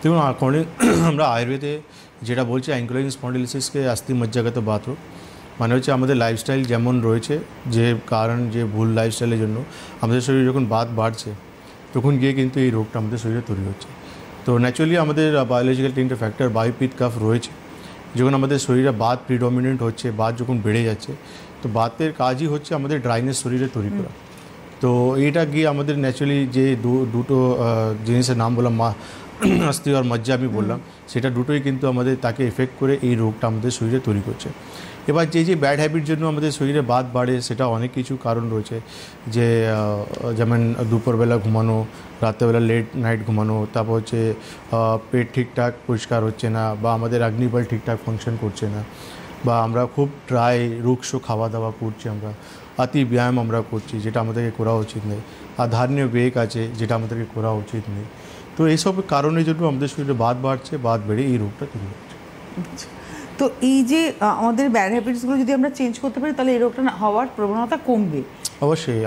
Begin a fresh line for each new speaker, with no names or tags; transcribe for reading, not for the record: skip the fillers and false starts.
দেখুন অ্যাকর্ডিং আমরা আয়ুর্বেদে যেটা বলছি অ্যাঙ্কুলাইন স্পন্ডিলোলিসিসকে আস্তি মজ্জাগত বাত মানে হচ্ছে আমাদের লাইফস্টাইল যেমন রয়েছে, যে কারণ যে ভুল লাইফস্টাইলের জন্য আমাদের শরীরে যখন বাত বাড়ছে তখন গিয়ে কিন্তু এই রোগটা আমাদের শরীরে তৈরি হচ্ছে। তো ন্যাচুরালি আমাদের বায়োলজিক্যাল তিনটে ফ্যাক্টর বায়ু পিত্ত কাফ রয়েছে। যখন আমাদের শরীরে বাত প্রিডমিনেন্ট হচ্ছে, বাত যখন বেড়ে যাচ্ছে, তো বাতের কাজই হচ্ছে আমাদের ড্রাইনেস শরীরে তৈরি করা। তো এইটা গিয়ে আমাদের ন্যাচুরালি যে দুটো জিনিসের নাম বললাম আস্তি আর মজ্জা আমি বললাম, সেটা দুটোই কিন্তু আমাদের তাকে এফেক্ট করে এই রোগটা আমাদের শরীরে তৈরি করছে। এবার যে ব্যাড হ্যাবিট জন্য আমাদের শরীরে বাত বাড়ে সেটা অনেক কিছু কারণ রয়েছে, যে যেমন দুপুরবেলা ঘুমানো, রাত্রেবেলা লেট নাইট ঘুমানো, তারপর হচ্ছে পেট ঠিকঠাক পরিষ্কার হচ্ছে না, বা আমাদের অগ্নিবল ঠিকঠাক ফাংশন করছে না, বা আমরা খুব ড্রাই রুক্ষ খাওয়া দাওয়া করছি, আমরা অতি ব্যায়াম আমরা করছি যেটা আমাদেরকে করা উচিত নেই, আর ধার্মীয় বেগ আছে যেটা আমাদেরকে করা উচিত নেই। তো এইসব কারণের জন্য আমাদের শরীরে বাত বাড়ছে, বাত বেড়ে এই রোগটা তৈরি হচ্ছে।
তো এই যে আমাদের ব্যাড হ্যাবিটসগুলো যদি আমরা চেঞ্জ করতে পারি তাহলে এই রোগটা হওয়ার প্রবণতা কমবে
অবশ্যই।